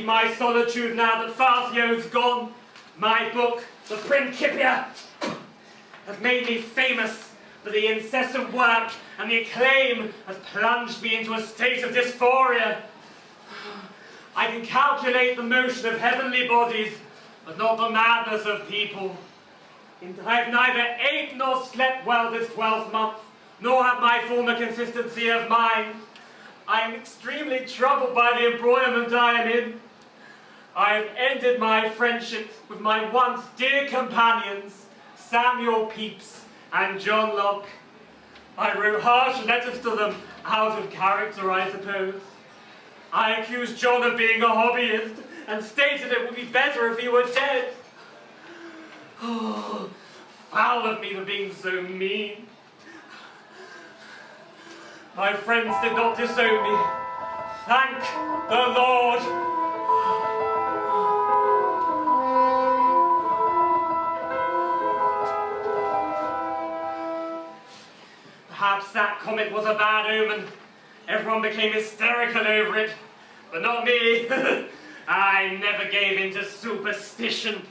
leave my solitude now that Fatio's gone. My book, the Principia, has made me famous, but the incessant work and the acclaim has plunged me into a state of dysphoria. I can calculate the motion of heavenly bodies, but not the madness of people. I have neither ate nor slept well this 12th month, nor have my former consistency of mind. I am extremely troubled by the embroilment I am in. I have ended my friendships with my once dear companions, Samuel Pepys and John Locke. I wrote harsh letters to them, out of character, I suppose. I accused John of being a hobbyist, and stated it would be better if he were dead. Oh, foul of me for being so mean. My friends did not disown me. Thank the Lord. Perhaps that comet was a bad omen. Everyone became hysterical over it, but not me. I never gave in to superstition.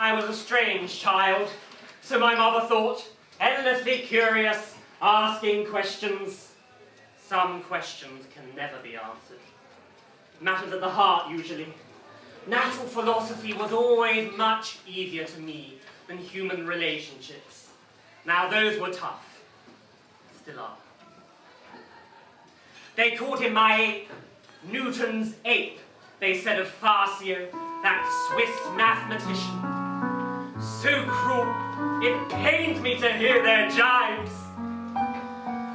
I was a strange child, so my mother thought, endlessly curious, asking questions. Some questions can never be answered. Matters at the heart, usually. Natural philosophy was always much easier to me than human relationships. Now those were tough. Still are. They called him my ape, Newton's ape, they said of Fatio, that Swiss mathematician. So cruel, it pained me to hear their jibes.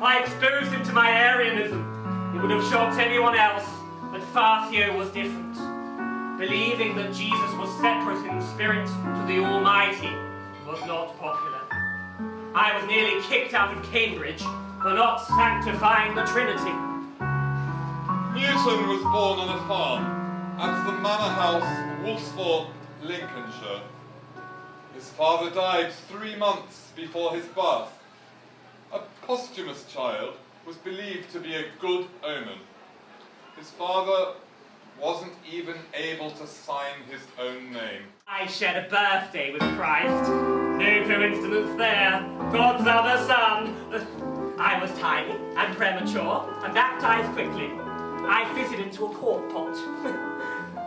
I exposed him to my Arianism. It would have shocked anyone else, but Fatio was different. Believing that Jesus was separate in spirit to the Almighty was not popular. I was nearly kicked out of Cambridge for not sanctifying the Trinity. Newton was born on a farm at the manor house, Woolsford, Lincolnshire. His father died 3 months before his birth. A posthumous child was believed to be a good omen. His father wasn't even able to sign his own name. I shared a birthday with Christ. No coincidence there. God's other son. I was tiny and premature and baptized quickly. I fitted into a quart pot.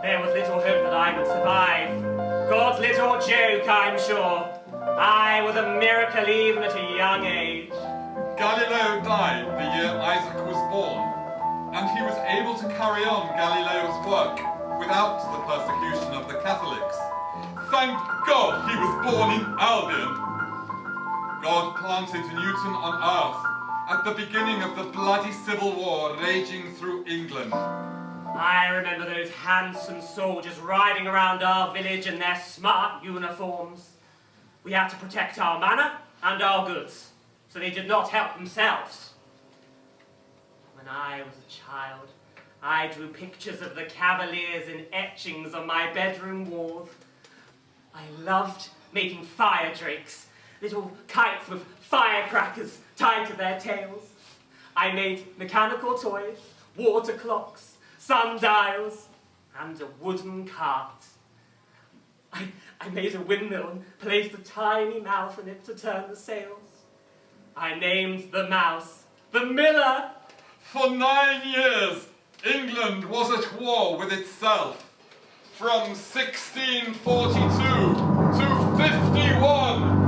There was little hope that I would survive. God's little joke, I'm sure. I was a miracle even at a young age. Galileo died the year Isaac was born, and he was able to carry on Galileo's work without the persecution of the Catholics. Thank God he was born in Albion. God planted Newton on earth at the beginning of the bloody civil war raging through England. I remember those handsome soldiers riding around our village in their smart uniforms. We had to protect our manor and our goods, so they did not help themselves. When I was a child, I drew pictures of the Cavaliers in etchings on my bedroom walls. I loved making fire drakes, little kites with firecrackers tied to their tails. I made mechanical toys, water clocks, sundials, and a wooden cart. I made a windmill and placed a tiny mouse in it to turn the sails. I named the mouse the Miller. For 9 years, England was at war with itself. From 1642 to 51.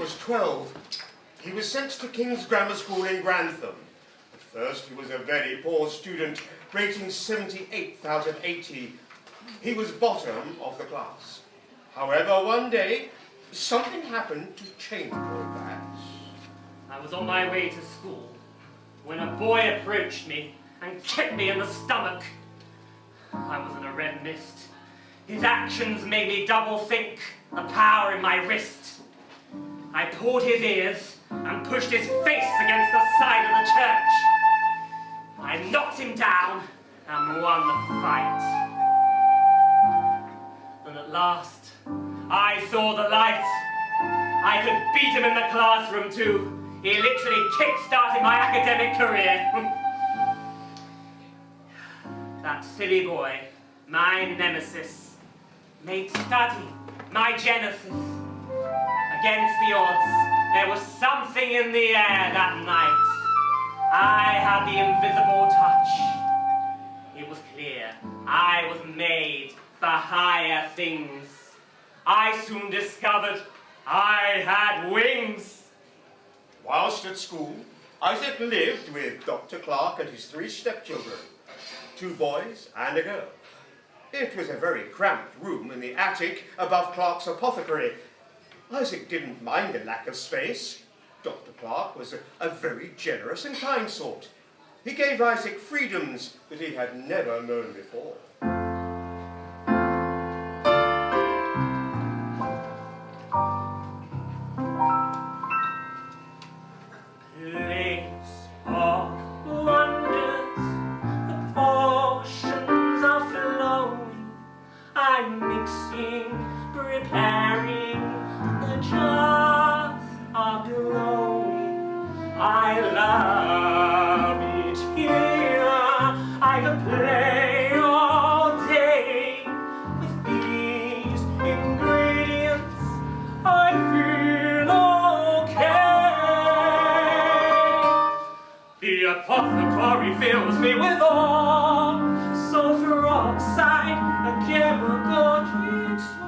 was 12, he was sent to King's Grammar School in Grantham. At first, he was a very poor student, rating 78th out of 80. He was bottom of the class. However, one day, something happened to change all that. I was on my way to school when a boy approached me and kicked me in the stomach. I was in a red mist. His actions made me double think the power in my wrist. I pulled his ears and pushed his face against the side of the church. I knocked him down and won the fight. And at last, I saw the light. I could beat him in the classroom too. He literally kick-started my academic career. That silly boy, my nemesis, made study my genesis. Against the odds, there was something in the air that night. I had the invisible touch. It was clear I was made for higher things. I soon discovered I had wings. Whilst at school, Isaac lived with Dr. Clark and his 3 stepchildren, 2 boys and a girl. It was a very cramped room in the attic above Clark's apothecary. Isaac didn't mind the lack of space. Dr. Clark was a very generous and kind sort. He gave Isaac freedoms that he had never known before. Place of wonders, the potions are flowing. I'm mixing, preparing, the jars are glowing. I love it here. I could play all day with these ingredients. I feel okay. The apothecary fills me with awe. Sulfur oxide, a chemical jigsaw.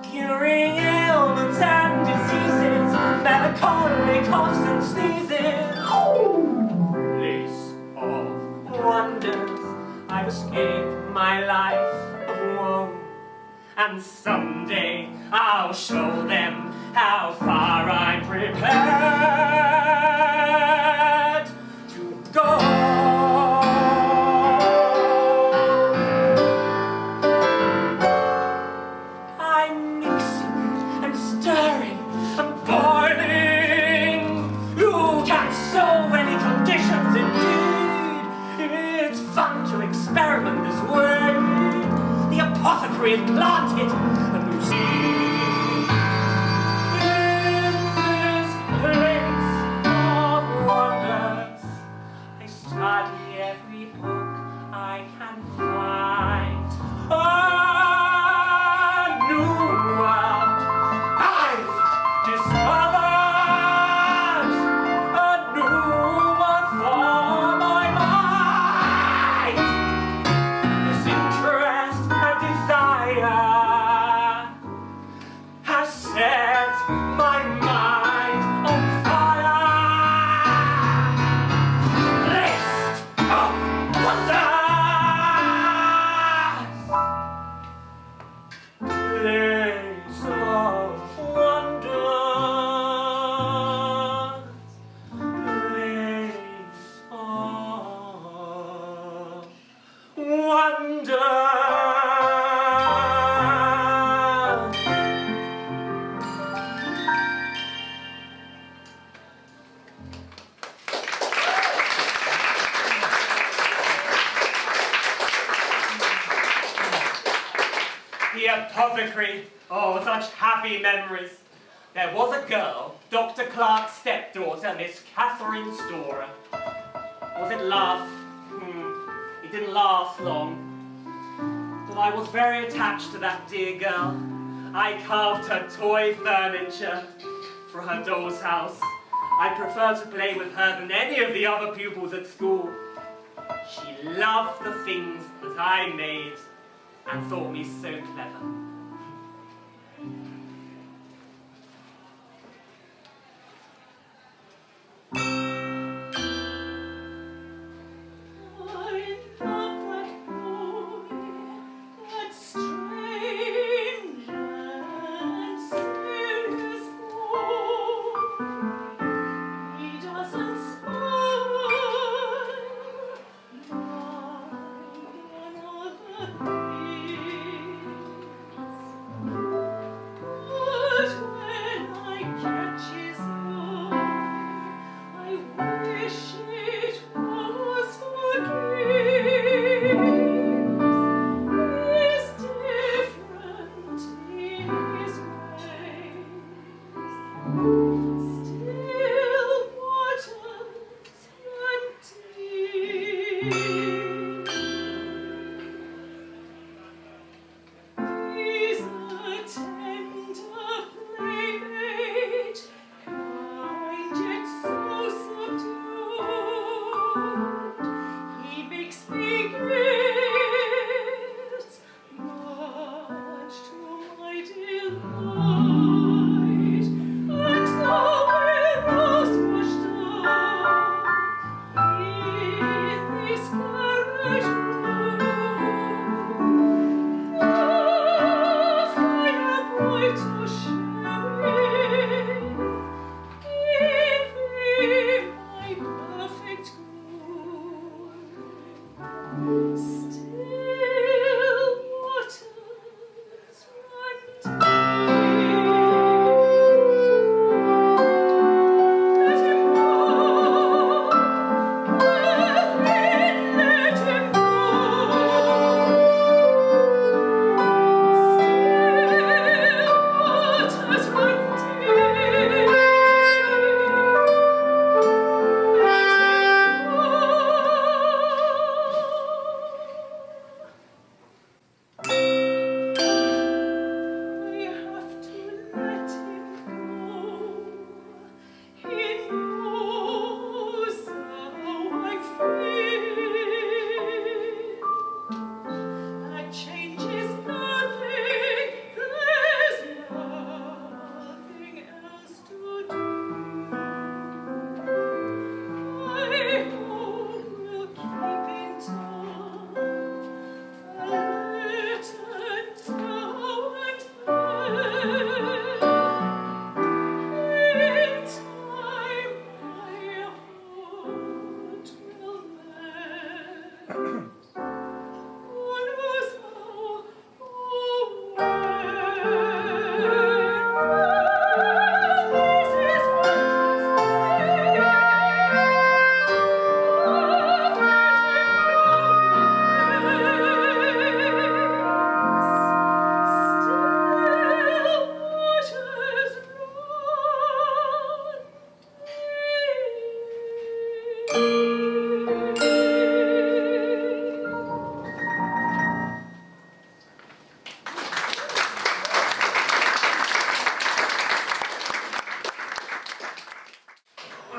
Curing ailments and diseases, melancholy coughs and sneezes. Place of wonders, I've escaped my life of woe. And someday I'll show them how far I'm prepared to go. I'm mixing and stirring and boiling. You can so many conditions indeed. It's fun to experiment this way. The apothecary is planted, and you see. In this place of wonders, I study every book I can find. A new world I've discovered, a new one for my mind. This interest and desire has set my mind on fire. List of wonders. Place of wonders. Place of wonders. The apothecary. Oh, such happy memories. There was a girl, Dr. Clark's stepdaughter, Miss Catherine Storer. Was it love? It didn't last long. But I was very attached to that dear girl. I carved her toy furniture for her doll's house. I preferred to play with her than any of the other pupils at school. She loved the things that I made and thought me so clever.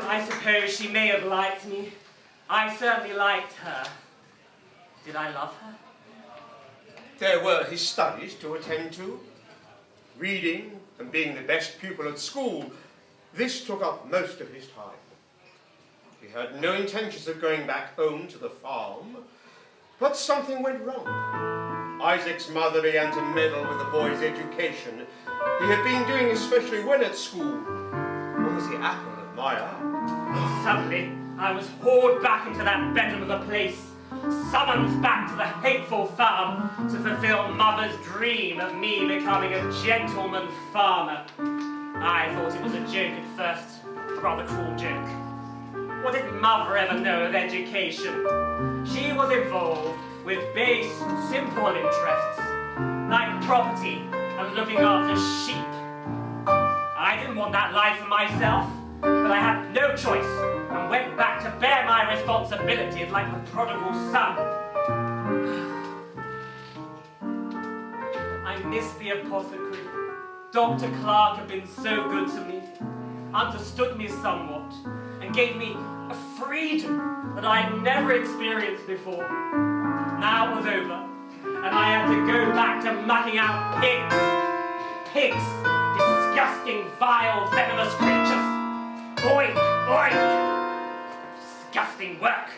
I suppose she may have liked me. I certainly liked her. Did I love her? There were his studies to attend to. Reading and being the best pupil at school, this took up most of his time. He had no intentions of going back home to the farm, but something went wrong. Isaac's mother began to meddle with the boy's education. He had been doing especially well at school, and was the apple of my eye. Suddenly, I was hauled back into that bedlam of a place, summoned back to the hateful farm to fulfill Mother's dream of me becoming a gentleman farmer. I thought it was a joke at first, a rather cruel joke. What did Mother ever know of education? She was involved with base, simple interests, like property and looking after sheep. I didn't want that life for myself, but I had no choice and went back to bear my responsibilities like the prodigal son. I missed the apothecary. Dr. Clark had been so good to me, understood me somewhat, and gave me a freedom that I had never experienced before. Now it was over, and I had to go back to mucking out pigs. Pigs, disgusting, vile, venomous creatures. Oink, oink. Disgusting work.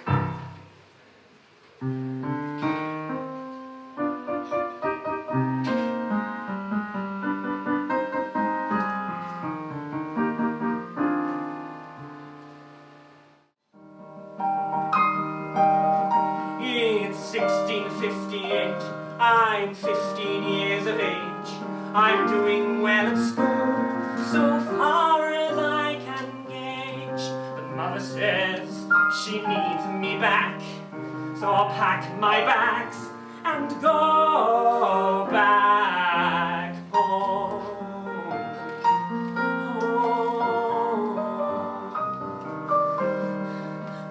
It's 1658. I'm 15 years of age. I'm doing well at school, so far as I can gauge. But Mother says she needs me back, so I'll pack my bags and go back home.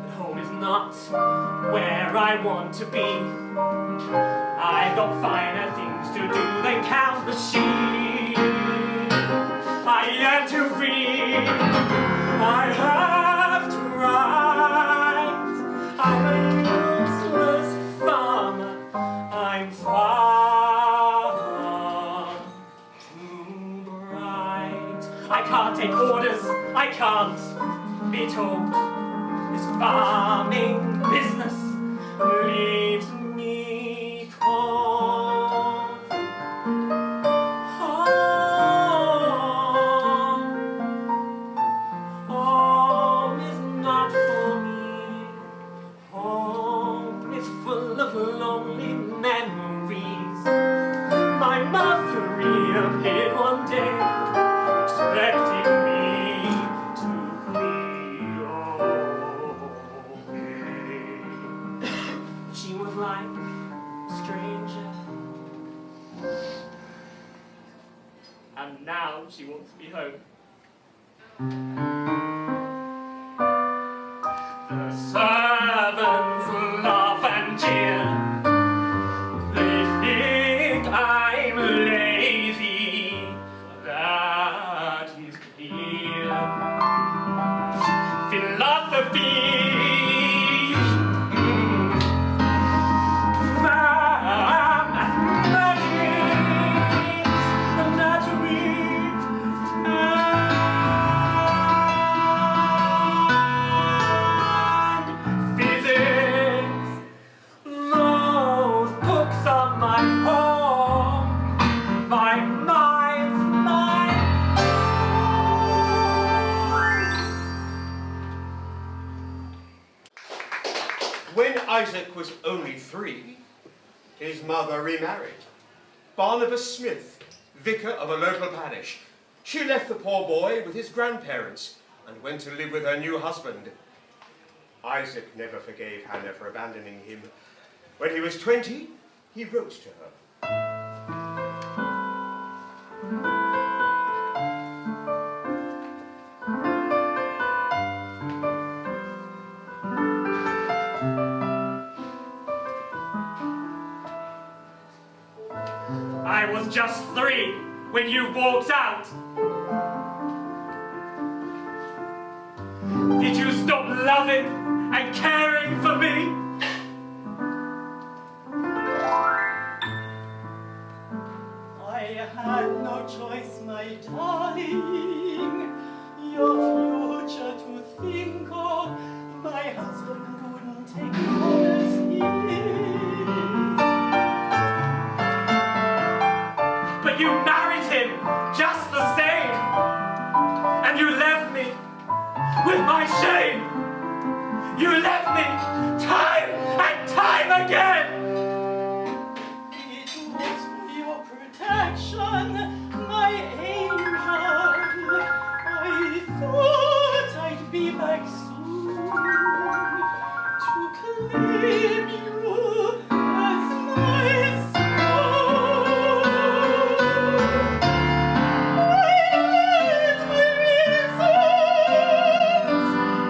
But home is not where I want to be. I've got finer things to do than count the sheep. I am to read, I have to write. I'm a useless farmer, I'm far too bright. I can't take orders, I can't be told. This farming business leaves me cold. Home is not for me. Home is full of lonely memories. My mother reappeared one day, expecting me to be okay. She was like a stranger, and now she wants me home. The servants laugh and jeer. They think I'm lazy, that is clear. Philosophy, mathematics, anatomy, and physics. Those books are my home, my mind, my home. When Isaac was only 3, his mother remarried. Barnabas Smith, vicar of a local parish. She left the poor boy with his grandparents and went to live with her new husband. Isaac never forgave Hannah for abandoning him. When he was 20, he wrote to her. I was just 3 when you walked out. Did you stop loving and caring for me? I had no choice, my darling. Your future to think of. My husband wouldn't take me on as he is. But you married him just the same. And you left me with my shame. You left me time and time again. It was for your protection, my angel. I thought I'd be back soon to claim you as my son. I had my reasons.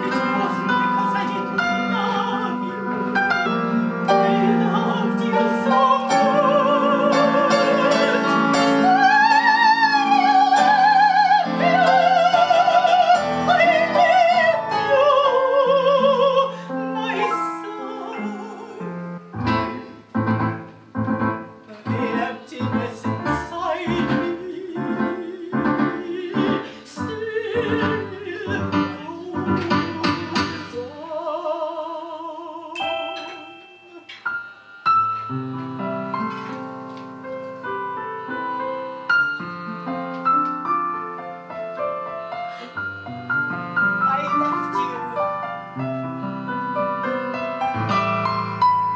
It wasn't because I didn't love you. I loved you so much. I love you, my emptiness inside me still I left you,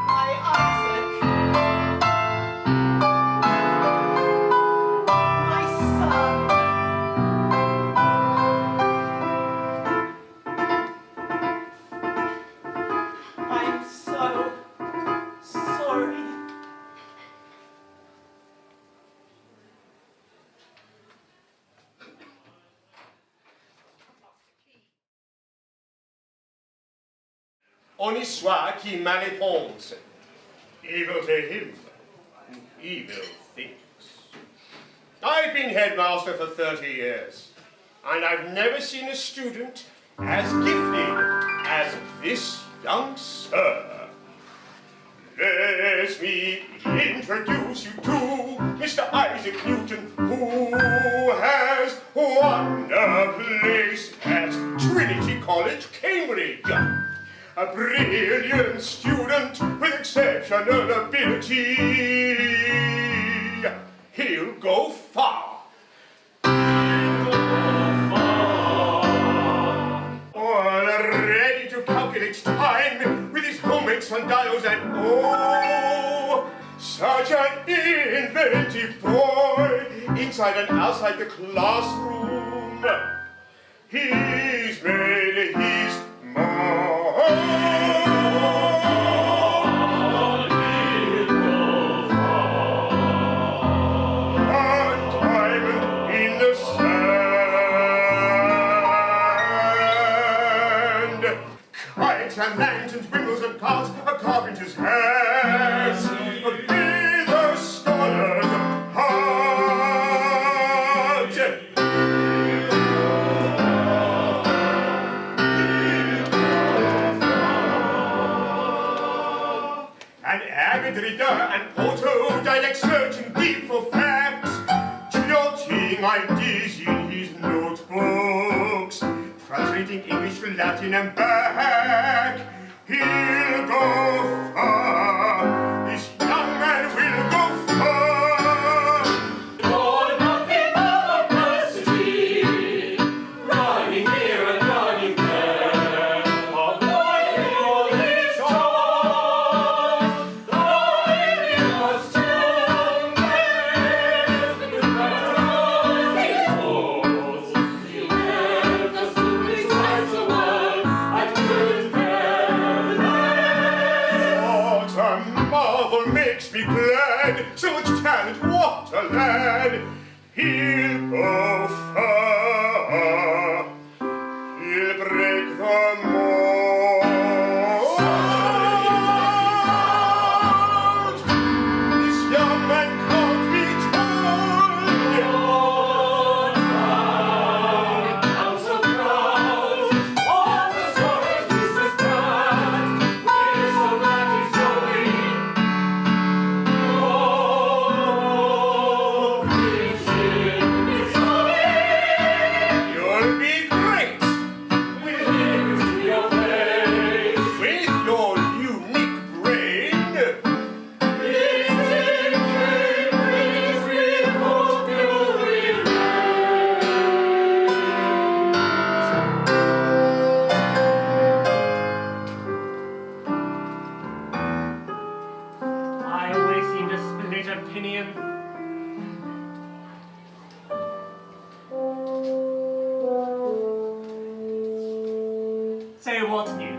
my Isaac, my son. I'm so sorry. Honi soit qui mal réponse. Evil to him, who evil thinks. I've been headmaster for 30 years, and I've never seen a student as gifted as this young sir. Let me introduce you to Mr. Isaac Newton, who has won a place at Trinity College, Cambridge. A brilliant student with exceptional ability. He'll go far. Ready to calculate time with his homemade sundials and oh, such an inventive boy inside and outside the classroom. He's made his and lanterns, windows and carts, a carpenter's hands, with a scholar's heart. An avid reader and autodidact searching deep for facts, jotting ideas in his notebooks, translating English to Latin and back. He'll go far. This young man will go far. All nothing but adversity, running here and running there, avoiding all his joy. so much talent, what a lad! He'll go far, he'll break the mold. This young man can't be told. House of God, all the sorrows is as bad. We're so glad he's going. Oh, Fringe is going. You'll be great We'll live to your face. with your unique brain. It's in Cambridge we hope you'll remain. I always seem to split opinion. So what's new?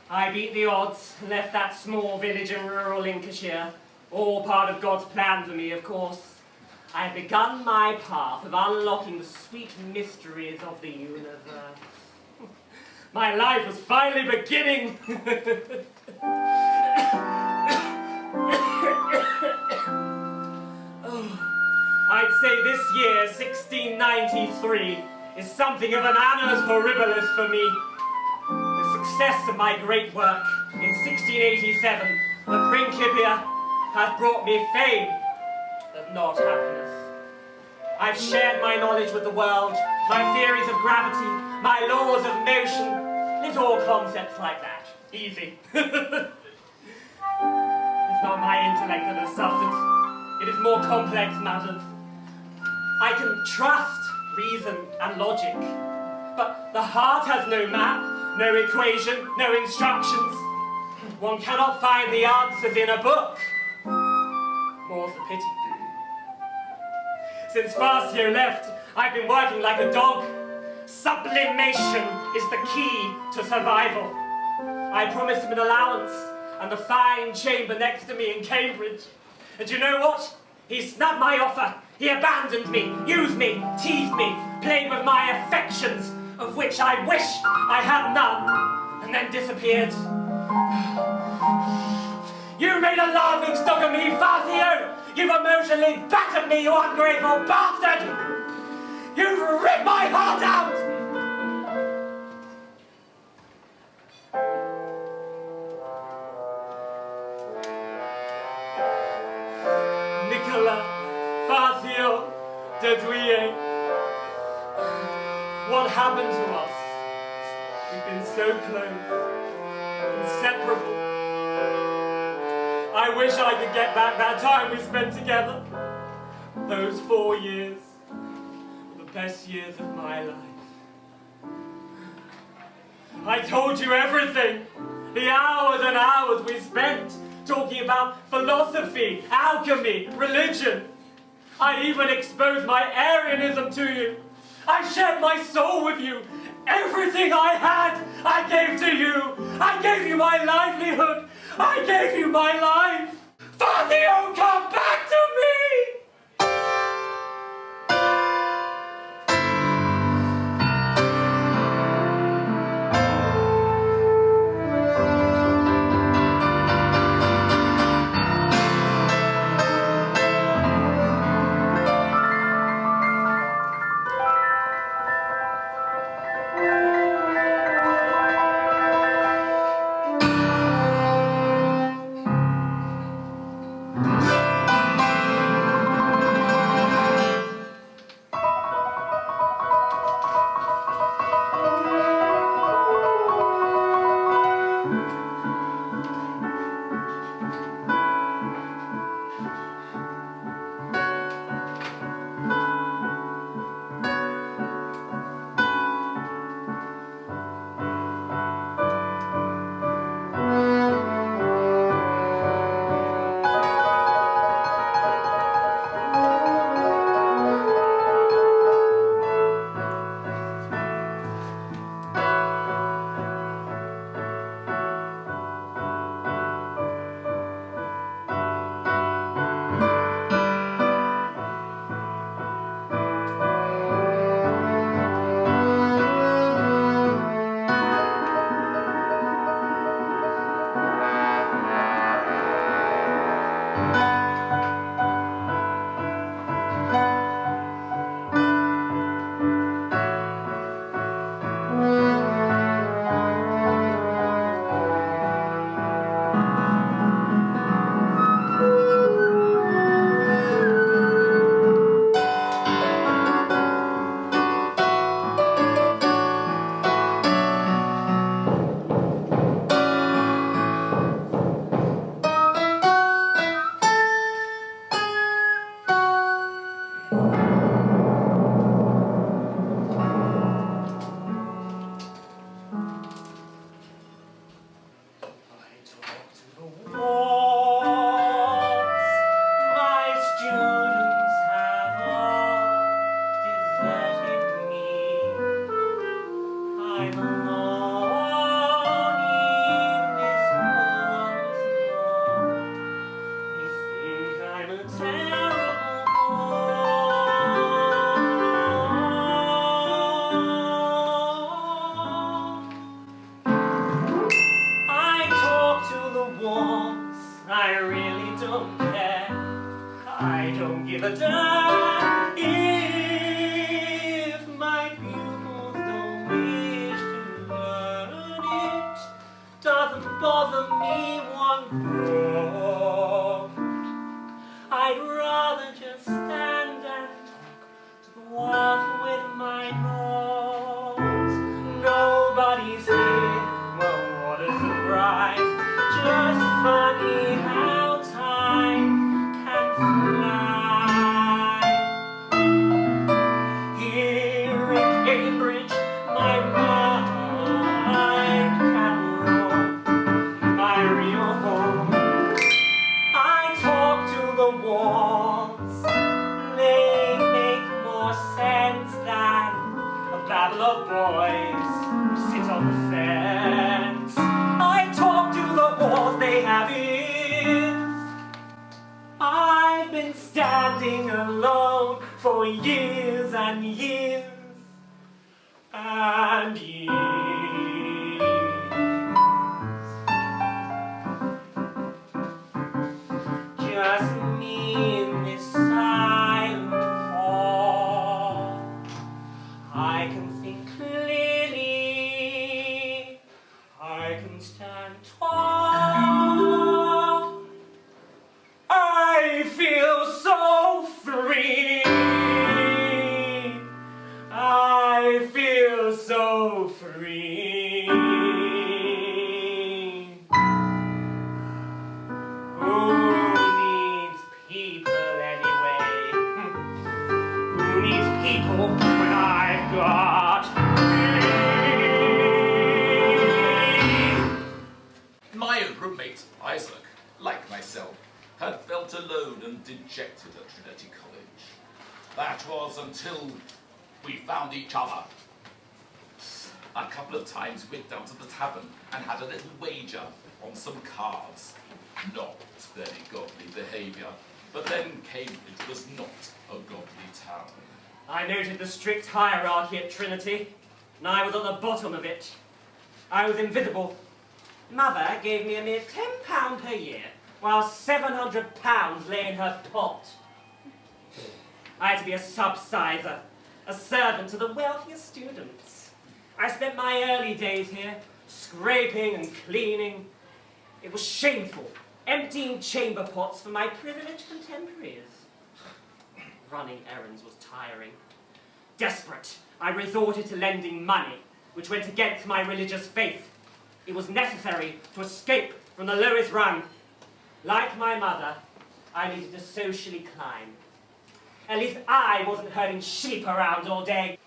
I beat the odds and left that small village in rural Lincolnshire, all part of God's plan for me, of course. I had begun my path of unlocking the sweet mysteries of the universe. My life was finally beginning. I'd say this year, 1693, is something of an annus horribilis for me. The success of my great work in 1687, the Principia, has brought me fame, but not happiness. I've shared my knowledge with the world, my theories of gravity, my laws of motion, little concepts like that. Easy. It's not my intellect that has suffered. It is more complex matters. I can trust reason and logic, but the heart has no map, no equation, no instructions. One cannot find the answers in a book. More's the pity. Since Fatio left, I've been working like a dog. Sublimation is the key to survival. I promised him an allowance and a fine chamber next to me in Cambridge. And you know what? He snubbed my offer. He abandoned me, used me, teased me, played with my affections, of which I wish I had none, and then disappeared. You made a laughing stock of me, Fatio! You've emotionally battered me, you ungrateful bastard! You've ripped my heart out! Nicola, Fatio, Dedouille. What happened to us? We've been so close, inseparable. I wish I could get back that time we spent together. Those 4 years were the best years of my life. I told you everything. The hours and hours we spent talking about philosophy, alchemy, religion. I even exposed my Arianism to you. I shared my soul with you. Everything I had, I gave to you. I gave you my livelihood. I gave you my life. Fatio, come back to me! Dejected at Trinity College. That was until we found each other. A couple of times we went down to the tavern and had a little wager on some cards. Not very godly behaviour, but then Cambridge was not a godly town. I noted the strict hierarchy at Trinity, and I was at the bottom of it. I was invisible. Mother gave me a mere £10 per year, while £700 lay in her pot. I had to be a subsizer, a servant to the wealthiest students. I spent my early days here, scraping and cleaning. It was shameful, emptying chamber pots for my privileged contemporaries. Running errands was tiring. Desperate, I resorted to lending money, which went against my religious faith. It was necessary to escape from the lowest rung. Like my mother, I needed to socially climb. At least I wasn't herding sheep around all day.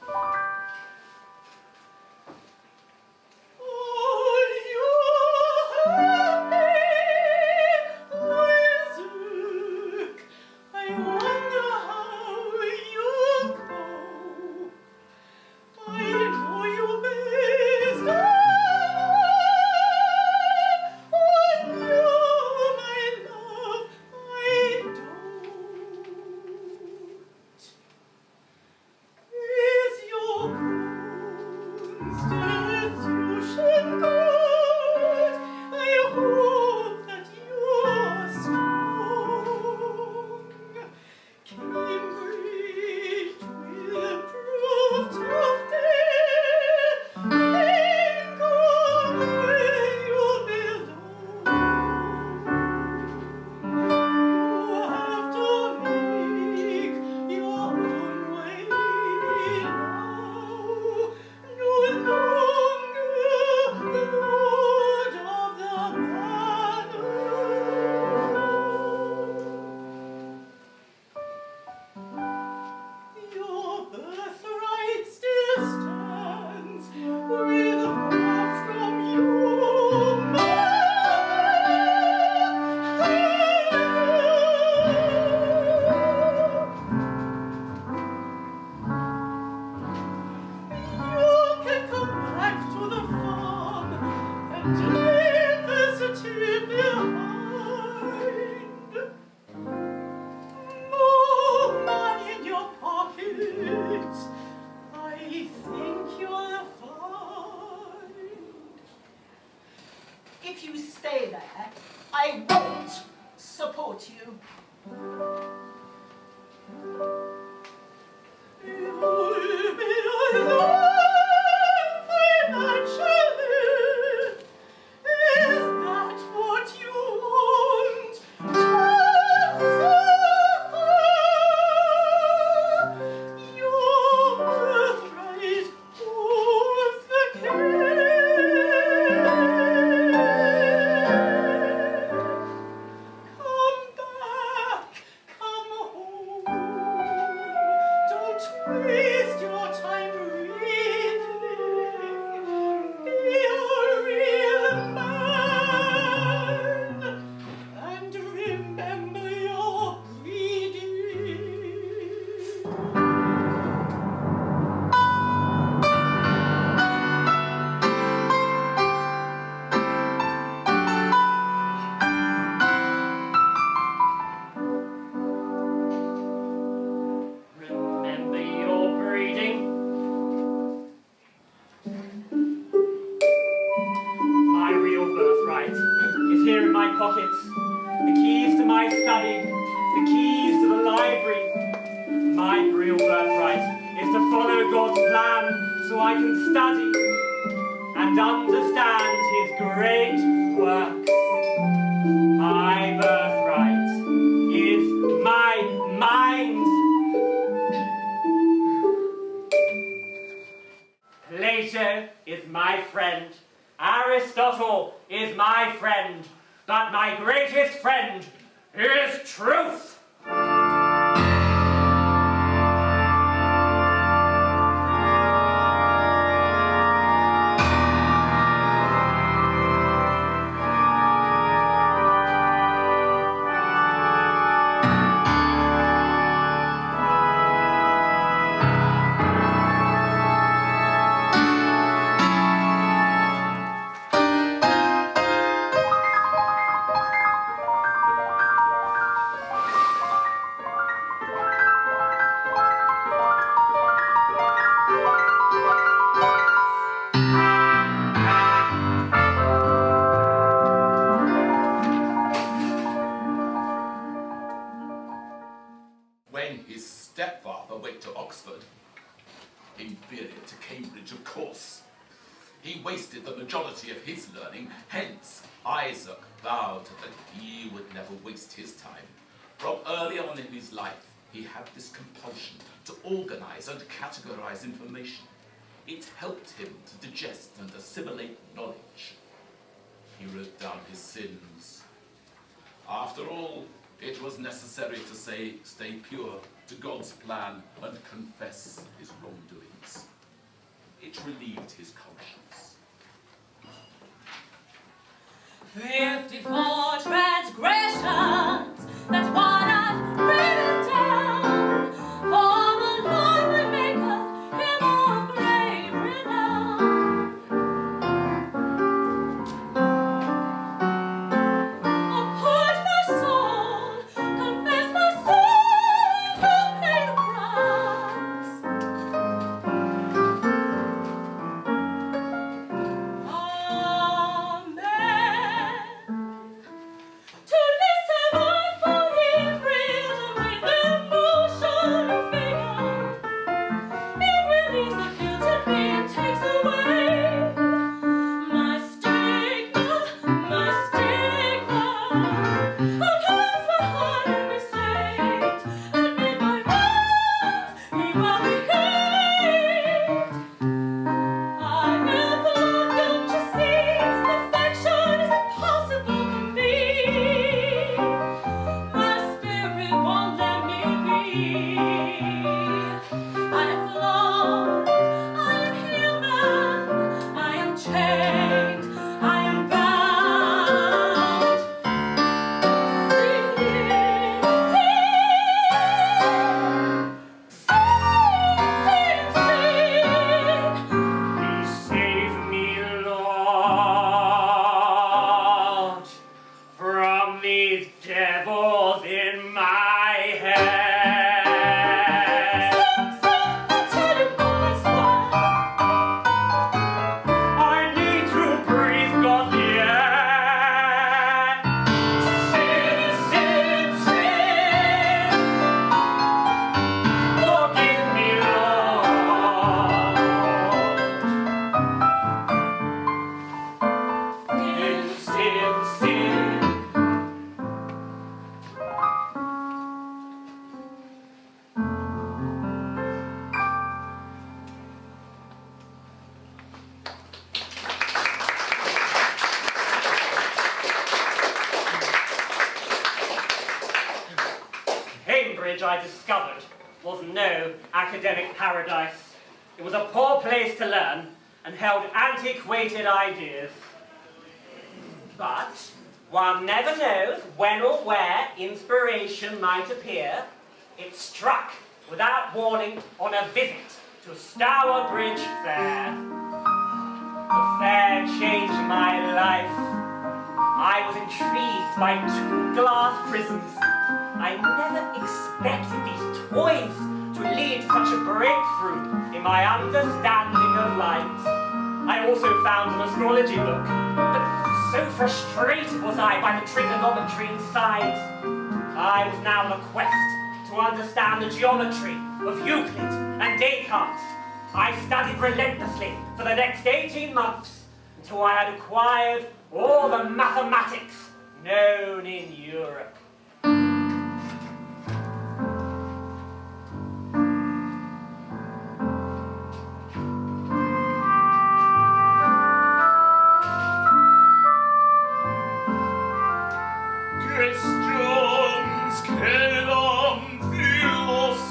Is your support you. Plato is my friend. Aristotle is my friend. But my greatest friend is truth. When his stepfather went to Oxford, inferior to Cambridge, of course, he wasted the majority of his learning. Hence, Isaac vowed that he would never waste his time. From early on in his life, he had this compulsion to organize and categorize information. It helped him to digest and assimilate knowledge. He wrote down his sins. After all, it was necessary to stay pure to God's plan and confess his wrongdoings. It relieved his conscience. 54 transgressions, that's what I've written down. For the Lord would make of him of great renown. I'll purge my soul, confess my sins, I'll pay the price. Amen. To listen I for him rhythm with emotion of vigor. It relieves the guilt in me and takes away my stigma, my stigma. Oh, cleanse my heart and be saved. Admit my vows, he will be healed. I will the Lord, don't you see? Perfection is impossible for me. My spirit won't let me be. I am flawed, I am human, I am chained, I am bound. Please save me, Lord, from these devils in my head. I need to breathe God's air. Sin, sin, college I discovered was no academic paradise. It was a poor place to learn and held antiquated ideas. But one never knows when or where inspiration might appear. It struck without warning on a visit to Stourbridge Fair. The fair changed my life. I was intrigued by 2 glass prisms. I never expected these toys to lead to such a breakthrough in my understanding of light. I also found an astrology book, but so frustrated was I by the trigonometry inside. I was now on a quest to understand the geometry of Euclid and Descartes. I studied relentlessly for the next 18 months until I had acquired all the mathematics known in Europe. Quaestiones, Quaedam, Philosophiocae.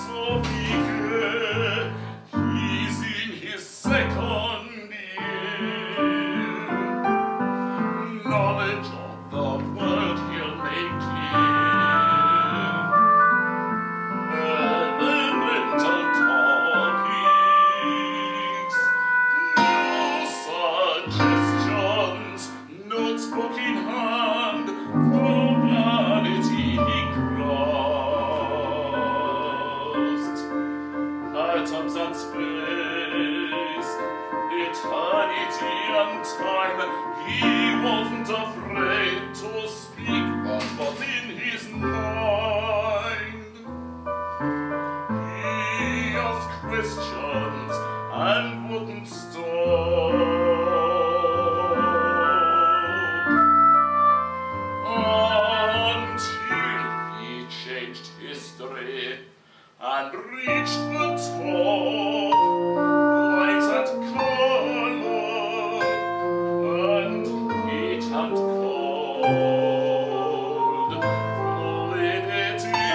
He's in his second year. Knowledge of the world he'll make clear. Elemental topics, no suggestions, notebook in hand, humanity he crossed. Atoms and space, eternity and time, he wasn't afraid to speak what was in his mind. He asked questions and wouldn't stop until he changed history and reached the top. Light and color and heat and cold, fluidity,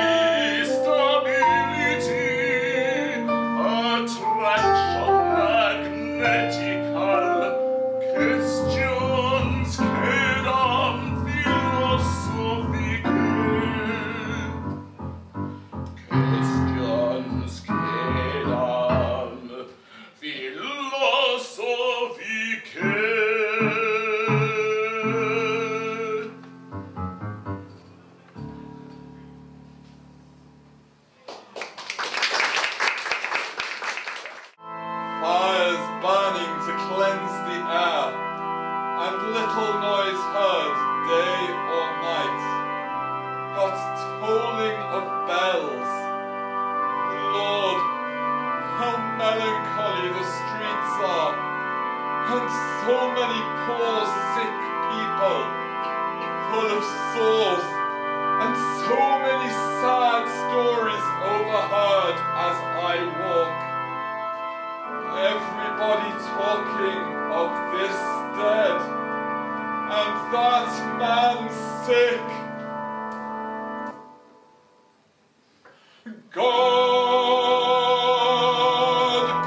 stability, attraction, magnetical, questions, Quaedam, Philosophiocae. Quaestiones, Quaedam, Philosophiocae. Fires burning to cleanse the air, and little noise heard day or night, but tolling of bells. Lord, how melancholy the streets are, and so many poor sick people, full of sores, and so many sad stories overheard as I walk. Everybody talking of this dead, and that man sick. God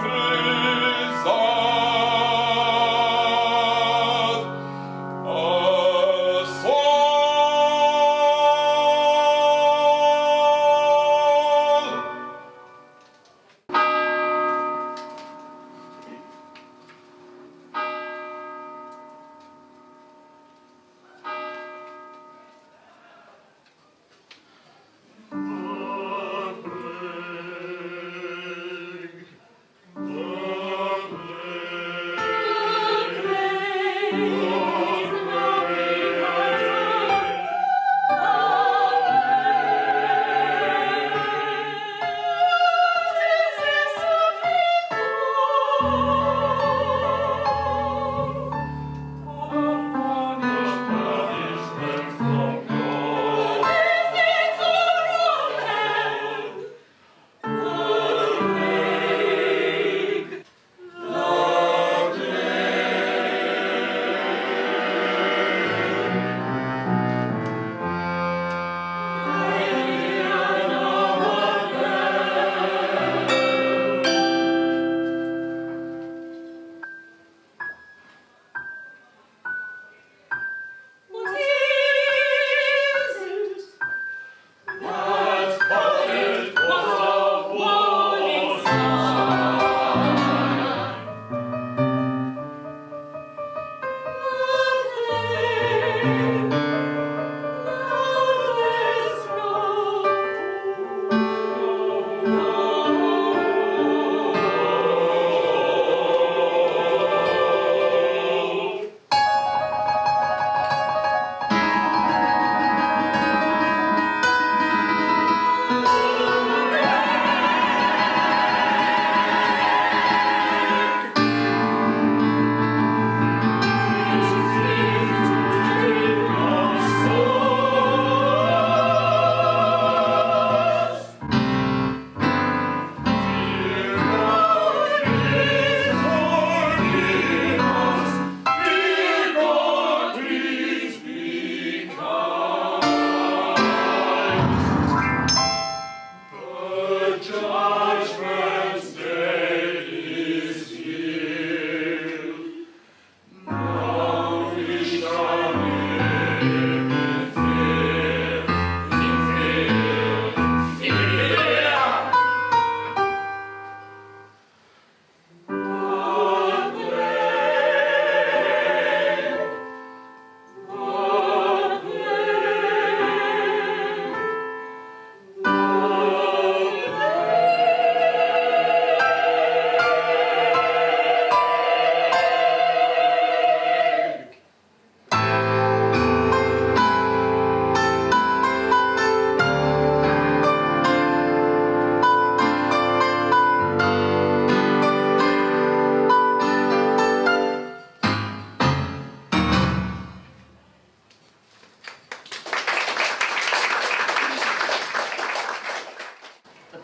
preserve us all.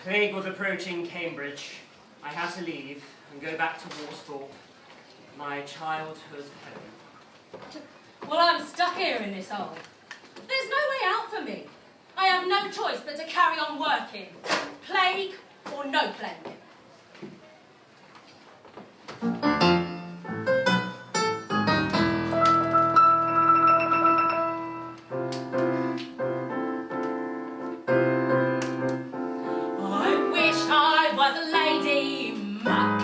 plague was approaching Cambridge. I had to leave and go back to Warsaw, my childhood home. Well, I'm stuck here in this hole. There's no way out for me. I have no choice but to carry on working, plague or no plague. I wish I was a lady muck.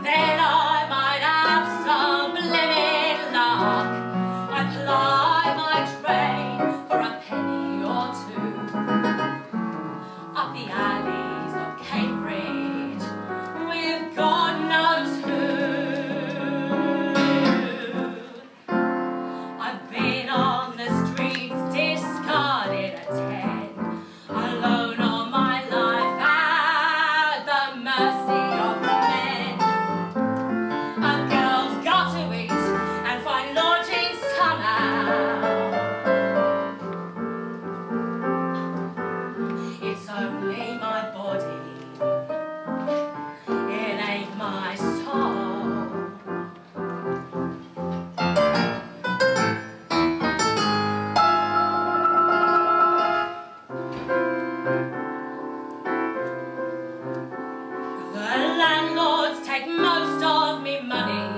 Then I might have some blimmin' luck. I'd ply my trade for a penny or two. Up the alleys of Cambridge with God knows who. I've been on the streets, discarded at 10, alone on my life at the mercy of men. A girl's got to eat and find lodging somehow. It's only my body, it ain't my soul. The landlords take most of me money,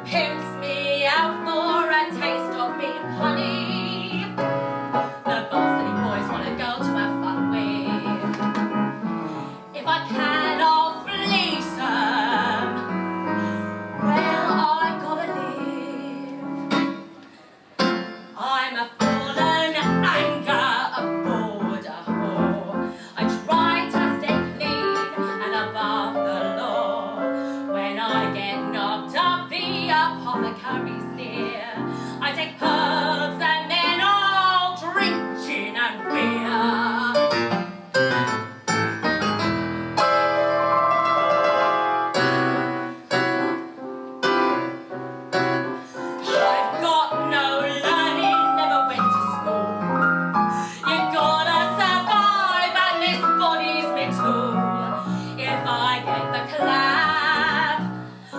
pimps me out for a taste of me honey. The boss city boys want a girl to have fun with. If I can, I'll fleece 'em. Well, I gotta live. I'm a fallen anger, a border whore. I try to stay clean and above the law. When I get knocked up, the apothecary's near. I take herbs and then I'll drink gin and beer. I've got no learning, never went to school. You gotta survive and this body's my tool. If I get the clap, I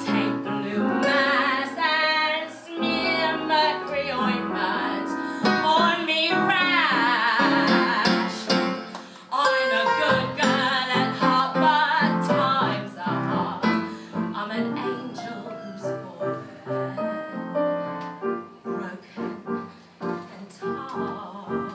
take blue mass and smear mercury ointment on me rash. I'm a good girl at heart, but times are hard. I'm an angel who's fallen, broken and tarred.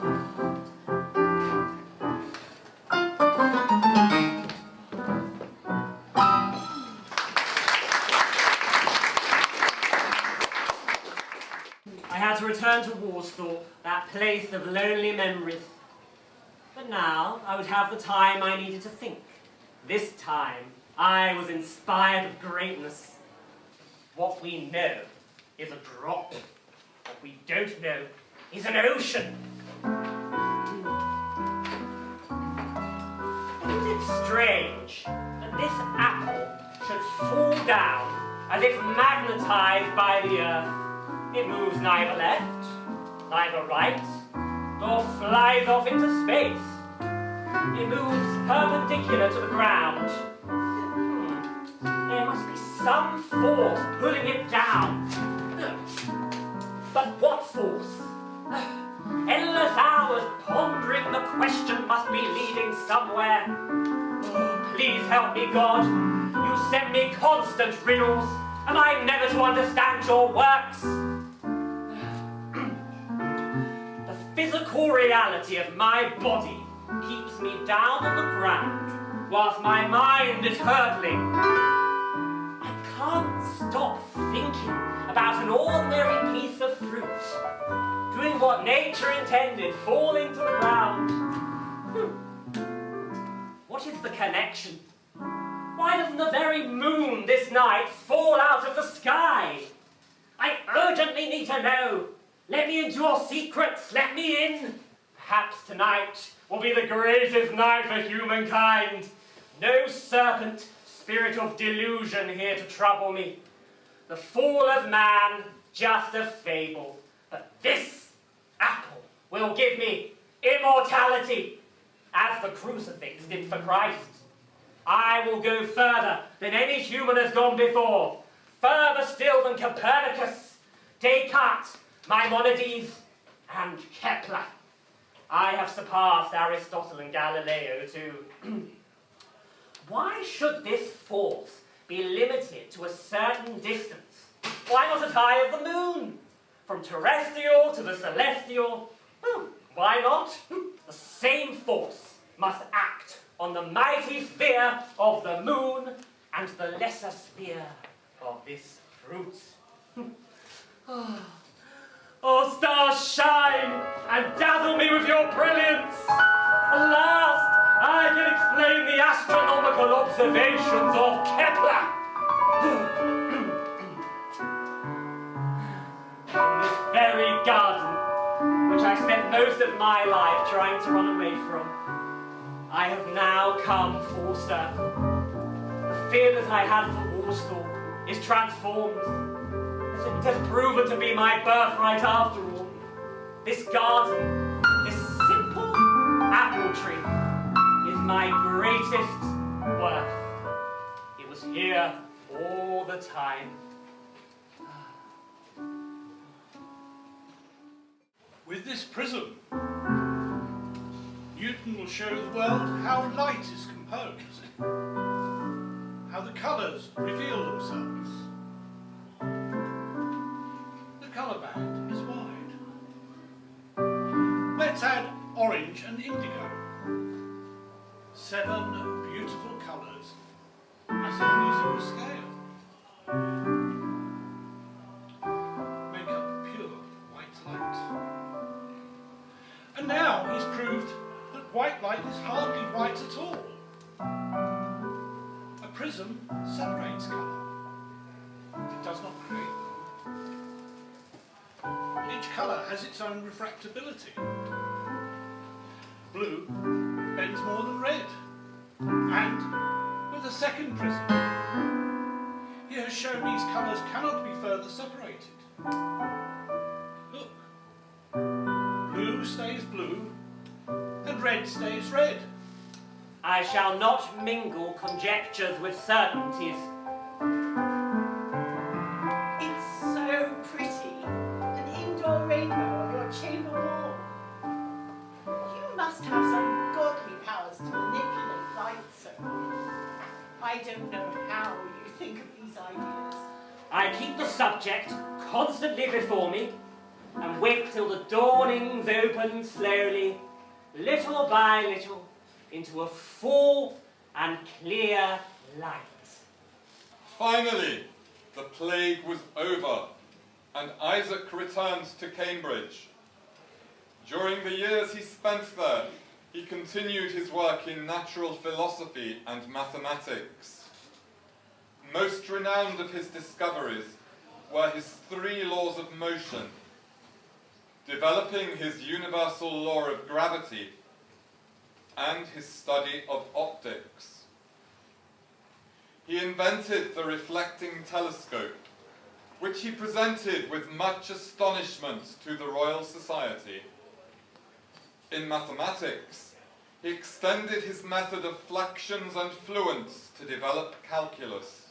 I had to return to Warsaw, that place of lonely memories. But now I would have the time I needed to think. This time I was inspired of greatness. What we know is a drop. What we don't know is an ocean. Isn't it strange that this apple should fall down as if magnetized by the earth? It moves neither left, neither right, nor flies off into space. It moves perpendicular to the ground. There must be some force pulling it down. But what force? Endless hours pondering the question must be leading somewhere. Oh, please help me, God. You send me constant riddles. Am I never to understand your works? The physical reality of my body keeps me down on the ground whilst my mind is hurtling. I can't stop thinking about an ordinary piece of fruit, doing what nature intended, falling to the ground. What is the connection? Why doesn't the very moon this night fall out of the sky? I urgently need to know. Let me into your secrets. Let me in. Perhaps tonight will be the greatest night for humankind. No serpent, spirit of delusion here to trouble me. The fall of man, just a fable. But this apple will give me immortality, as the crucifix did for Christ. I will go further than any human has gone before, further still than Copernicus, Descartes, Maimonides, and Kepler. I have surpassed Aristotle and Galileo too. Why should this force be limited to a certain distance? Why not as high as the moon? From terrestrial to the celestial? Why not? The same force must act on the mighty sphere of the moon and the lesser sphere of this fruit. Oh, stars, shine and dazzle me with your brilliance! At last, I can explain the astronomical observations of Kepler. In this very garden, which I spent most of my life trying to run away from, I have now come full circle. The fear that I had for Warsaw is transformed. It has proven to be my birthright after all. This garden, this simple apple tree, is my greatest worth. It was here all the time. With this prism, Newton will show the world how light is composed, how the colours reveal themselves. The colour band is wide. Let's add orange and indigo. 7 beautiful colours as in a musical scale. Make up pure white light. And now he's proved that white light is hardly white at all. A prism separates colour. It does not create them. Each colour has its own refractability. Blue bends more than red. And with a second prism, he has shown these colours cannot be further separated. Look. Blue stays blue, and red stays red. I shall not mingle conjectures with certainties. It's so pretty, an indoor rainbow on your chamber wall. You must have some godly powers to manipulate light so. I don't know how you think of these ideas. I keep the subject constantly before me, and wait till the dawnings open slowly, little by little, into a full and clear light. Finally, the plague was over, and Isaac returned to Cambridge. During the years he spent there, he continued his work in natural philosophy and mathematics. Most renowned of his discoveries were his 3 laws of motion, developing his universal law of gravity, and his study of optics. He invented the reflecting telescope, which he presented with much astonishment to the Royal Society. In mathematics, he extended his method of fluxions and fluents to develop calculus.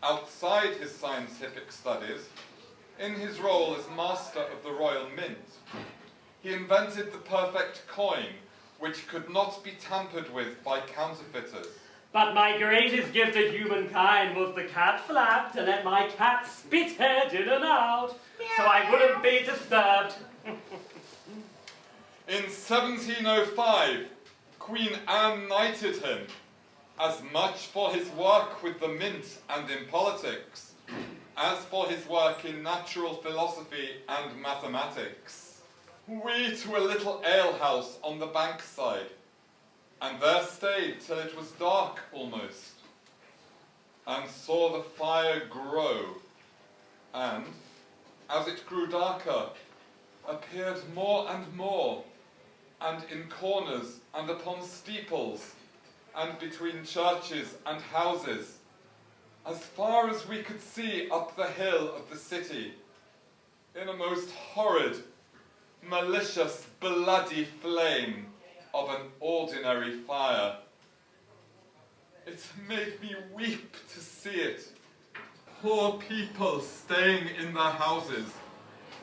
Outside his scientific studies, in his role as Master of the Royal Mint, he invented the perfect coin, which could not be tampered with by counterfeiters. But my greatest gift to humankind was the cat flap to let my cat spit head in and out, so I wouldn't be disturbed. In 1705, Queen Anne knighted him, as much for his work with the mint and in politics, as for his work in natural philosophy and mathematics. We to a little alehouse on the bankside, and there stayed till it was dark almost, and saw the fire grow, and, as it grew darker, appeared more and more, and in corners and upon steeples, and between churches and houses, as far as we could see up the hill of the city, in a most horrid malicious, bloody flame of an ordinary fire. It made me weep to see it. Poor people staying in their houses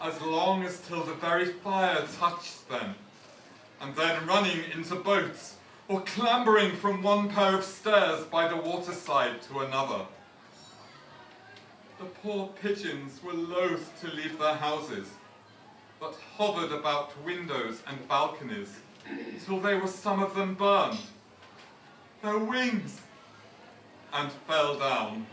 as long as till the very fire touched them, and then running into boats or clambering from one pair of stairs by the waterside to another. The poor pigeons were loath to leave their houses, but hovered about windows and balconies till they were some of them burned, their wings, and fell down.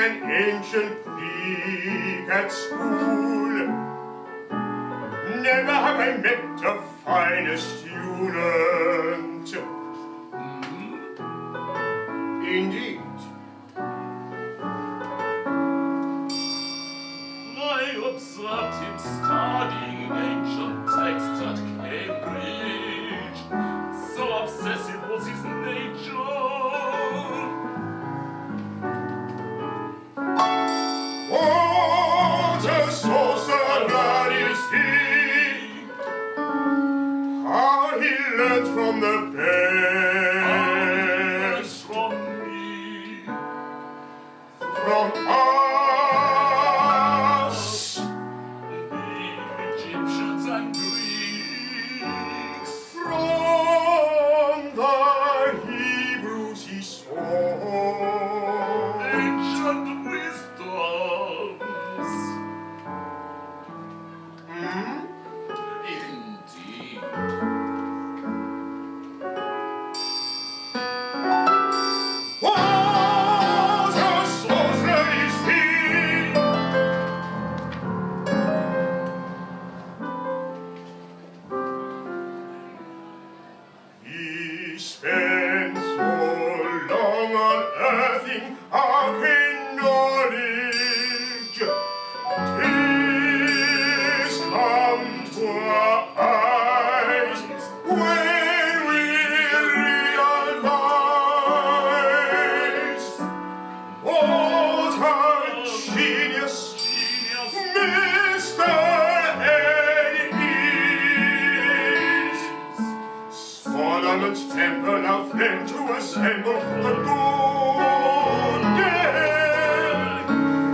an ancient Greek at school. Never have I met a finer student. Indeed. I observed him studying ancient texts at Cambridge. So obsessive was his nature. What a sorcerer is he! How he learned from the best. From me. From us. The Egyptians and Greeks. From the Hebrews he saw. Ancient wisdoms. Indeed. What a sorcerer is he! He spent so long unearthing arcane knowledge. 'Tis come to our eyes when we realize what a genius Mr. Ed is. Solomon's temple now flame to assemble the golden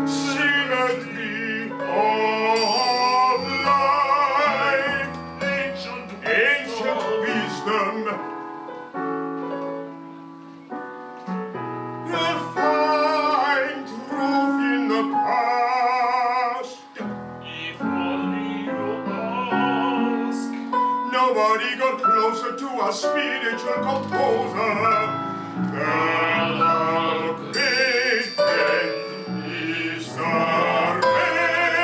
symmetry of life. Ancient wisdom. You'll find truth in the past. If only you ask. Nobody got closer to a spiritual composer than our great friend, Mr. Red.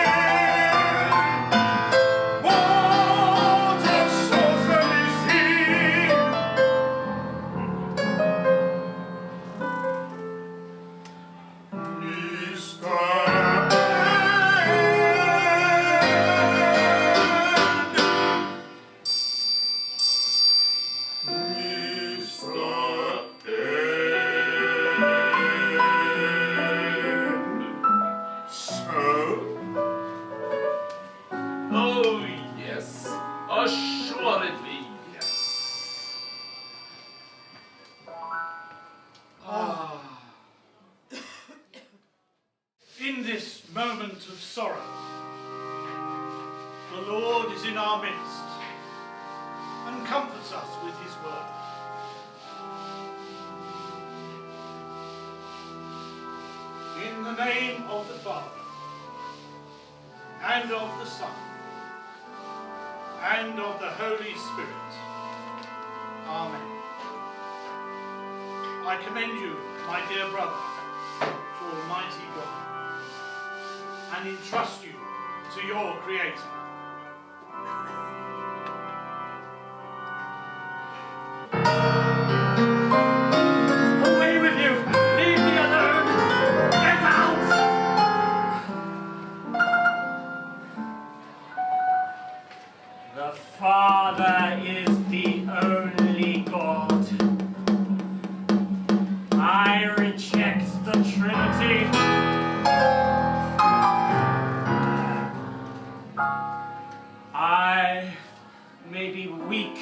What a sorcerer is he! Mr. Oh, yes. Assuredly, yes. In this moment of sorrow, the Lord is in our midst and comforts us with his word. In the name of the Father, and of the Son, and of the Holy Spirit. Amen. I commend you, my dear brother, to Almighty God, and entrust you to your Creator. Away with you! Leave me alone! Get out! The Father is the only God. I reject the Trinity. I may be weak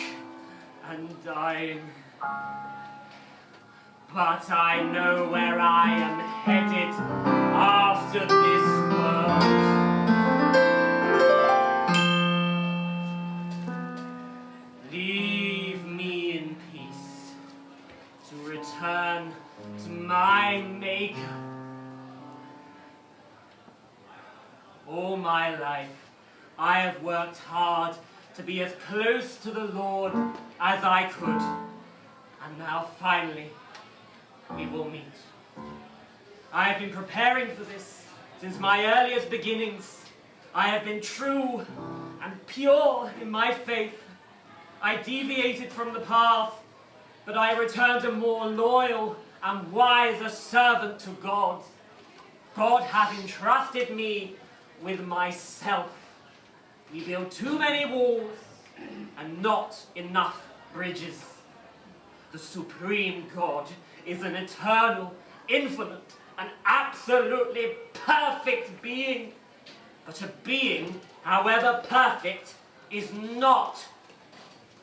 and dying, but I know where I am headed after this world. Leave me in peace to return to my Maker. All my life, I have worked hard to be as close to the Lord as I could. And now, finally, we will meet. I have been preparing for this since my earliest beginnings. I have been true and pure in my faith. I deviated from the path, but I returned a more loyal and wiser servant to God. God hath entrusted me with myself. We build too many walls and not enough bridges. The supreme God is an eternal, infinite, and absolutely perfect being. But a being, however perfect, is not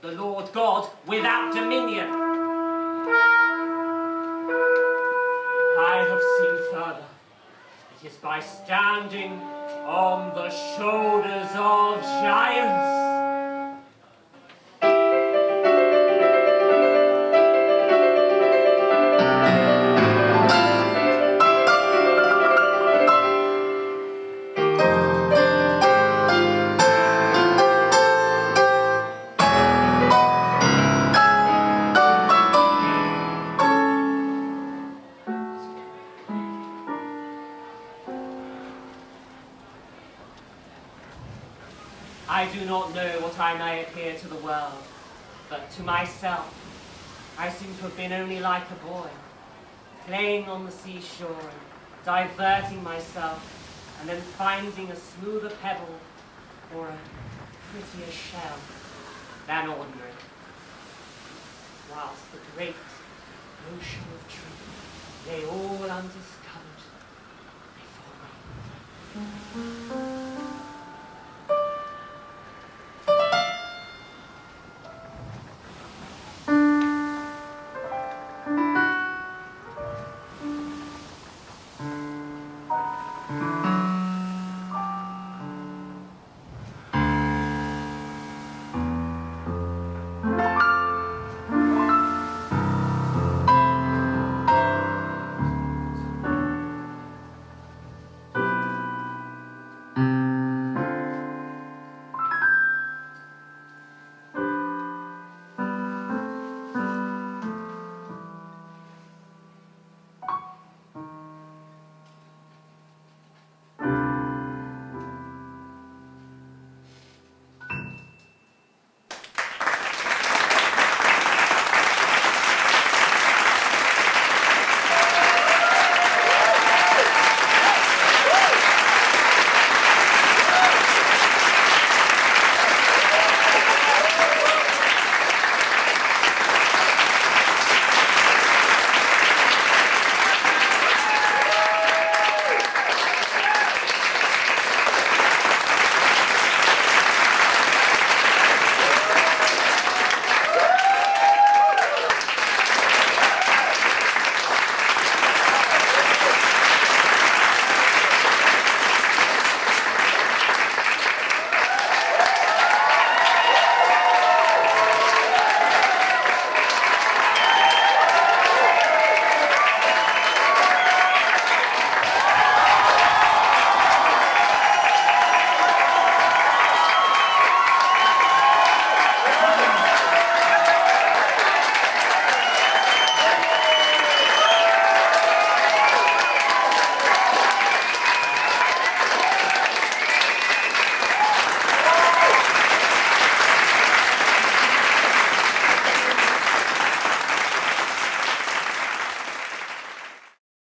the Lord God without dominion. I have seen further. It is by standing on the shoulders of giants. I do not know what I may appear to the world, but to myself, I seem to have been only like a boy, playing on the seashore and diverting myself, and then finding a smoother pebble or a prettier shell than ordinary, whilst the great ocean of truth lay all under